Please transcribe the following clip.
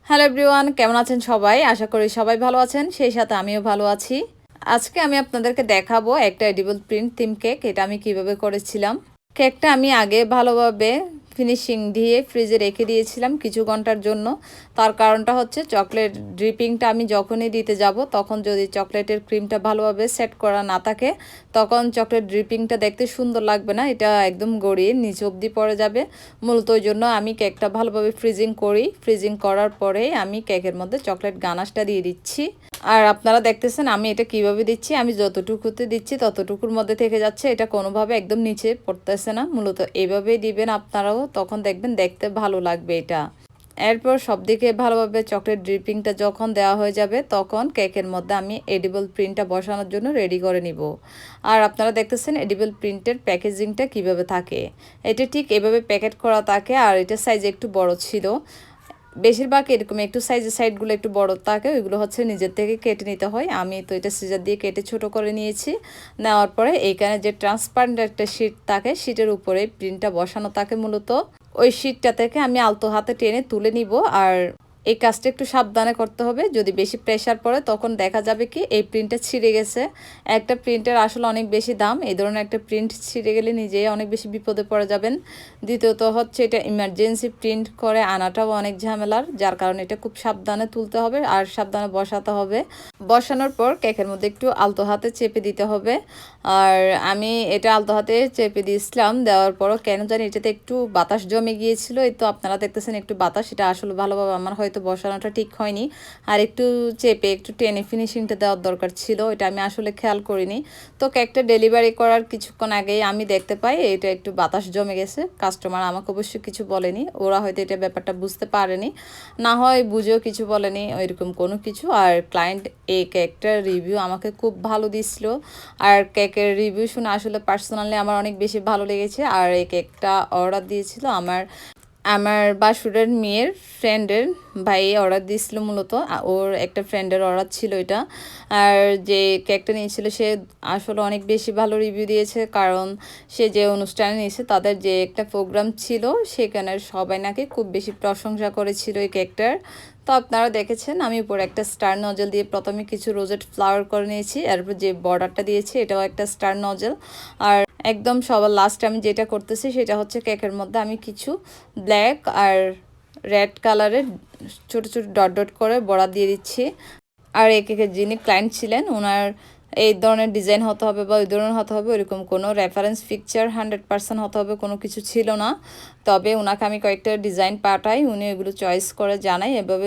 Hello everyone, কেমন আছেন সবাই? আশা করি সবাই ভালো আছেন, সেই সাথে আমিও ভালো আছি। আজকে আমি আপনাদেরকে দেখাবো একটা এডিবল প্রিন্ট থিম কেক। এটা আমি কিভাবে করেছিলাম। কেকটা আমি আগে ভালোভাবে ফিনিশিং দিয়ে ফ্রিজে রেখে দিয়েছিলাম কিছু ঘন্টার জন্য। তার কারণটা হচ্ছে চকলেট ড্রিপিংটা আমি যখনই দিতে যাব তখন যদি চকলেটের ক্রিমটা ভালোভাবে সেট করা না থাকে তখন চকলেট ড্রিপিংটা দেখতে সুন্দর লাগবে না, এটা একদম গড়িয়ে নিচ অবধি পড়ে যাবে। মূলত ওই জন্য আমি কেকটা ভালোভাবে ফ্রিজিং করি। ফ্রিজিং করার পরে আমি কেকের মধ্যে চকলেট গানাশটা দিয়ে দিচ্ছি। আর আপনারা দেখতেছেন আমি এটা কিভাবে দিচ্ছি, আমি যতটুকুতে দিচ্ছি ততটুকুর মধ্যে থেকে যাচ্ছে, এটা কোনোভাবে একদম নিচে পড়তেছে না। মূলত এইভাবেই দিবেন আপনারাও, তখন দেখবেন দেখতে ভালো লাগবে এটা। এরপর সব দিকে ভালোভাবে চকলেট ড্রিপিংটা যখন দেওয়া হয়ে যাবে তখন কেকের মধ্যে আমি এডিবল প্রিন্টটা বসানোর জন্য রেডি করে নিব। আর আপনারা দেখতেছেন এডিবল প্রিন্টের প্যাকেজিংটা কিভাবে থাকে। এটা ঠিক এভাবে প্যাকেট করা থাকে আর এটা সাইজ একটু বড় ছিল। বেশিরভাগ এরকম একটু সাইজের সাইডগুলো একটু বড় থাকে, ওইগুলো হচ্ছে নিজের থেকে কেটে নিতে হয়। আমি তো এটা সিজার দিয়ে কেটে ছোট করে নিয়েছি। নেওয়ার পরে এইখানে যে ট্রান্সপারেন্ট একটা শিট থাকে, শিটের উপরে প্রিন্টটা বসানো থাকে মূলত। ওই শিটটা থেকে আমি আলতো হাতে টেনে তুলে নিব। আর এই কাজটা একটু সাবধানে করতে হবে, যদি বেশি প্রেশার পড়ে তখন দেখা যাবে কি এই প্রিন্টটা ছিঁড়ে গেছে। একটা প্রিন্টের আসলে অনেক বেশি দাম, এই ধরনের একটা প্রিন্ট ছিঁড়ে গেলে নিজেই অনেক বেশি বিপদে পড়ে যাবেন। দ্বিতীয়ত হচ্ছে এটা ইমার্জেন্সি প্রিন্ট করে আনাটাও অনেক ঝামেলার, যার কারণে এটা খুব সাবধানে তুলতে হবে আর সাবধানে বসাতে হবে। বসানোর পর কেকের মধ্যে একটু আলতো হাতে চেপে দিতে হবে। আর আমি এটা আলতো হাতে চেপে দিয়েছিলাম, দেওয়ার পরও কেন জানি এটাতে একটু বাতাস জমে গিয়েছিল। এই তো আপনারা দেখতেছেন একটু বাতাস, এটা আসলে ভালোভাবে আমার হয়তো বসানোটা ঠিক হয়নি। আর একটু চেপে একটু টেনে ফিনিশিংটা দেওয়ার দরকার ছিল, এটা আমি আসলে খেয়াল করিনি। তো কেকটা ডেলিভারি করার কিছুক্ষণ আগেই আমি দেখতে পাই এটা একটু বাতাস জমে গেছে। কাস্টমার আমাকে অবশ্যই কিছু বলেনি, ওরা হয়তো এটা ব্যাপারটা বুঝতে পারেনি, না হয় বুঝেও কিছু বলেনি ওইরকম কোনো কিছু। আর ক্লায়েন্ট এই কেকটার রিভিউ আমাকে খুব ভালো দিছিল। আর কেকের রিভিউ শুনে আসলে পার্সোনালি আমার অনেক বেশি ভালো লেগেছে। আর এই কেকটা অর্ডার দিয়েছিল আমার আমার বাসুরের মেয়ের ফ্রেন্ডের ভাই অর্ডার দিয়েছিল। মূলত ওর একটা ফ্রেন্ডের অর্ডার ছিল এটা। আর যে কেকটা নিয়েছিল সে আসলে অনেক বেশি ভালো রিভিউ দিয়েছে, কারণ সে যে অনুষ্ঠানে নিয়েছে তাদের যে একটা প্রোগ্রাম ছিল সেখানে সবাই নাকি খুব বেশি প্রশংসা করেছিল এই কেকটার। তো আপনারা দেখেছেন আমি উপরে একটা স্টার নজল দিয়ে প্রথমে কিছু রোজেট ফ্লাওয়ার করে নিয়েছি, এরপর যে বর্ডারটা দিয়েছি এটাও একটা স্টার নজল। আর একদম সবার লাস্টে আমি যেটা করতেছি সেটা হচ্ছে কেকের মধ্যে আমি কিছু ব্ল্যাক আর রেড কালারের ছোট ছোট ডট ডট করে বড়া দিয়ে দিচ্ছি। আর এই কেকের যিনি ক্লায়েন্ট ছিলেন ওনার এই ধরনের ডিজাইন হতে হবে বা ওই ধরনের হতে হবে ওইরকম কোনো রেফারেন্স পিকচার 100% হতে হবে কোনো কিছু ছিল না। তবে ওনাকে আমি কয়েকটা ডিজাইন পাঠাই, উনি ওইগুলো চয়েস করে জানাই। এভাবে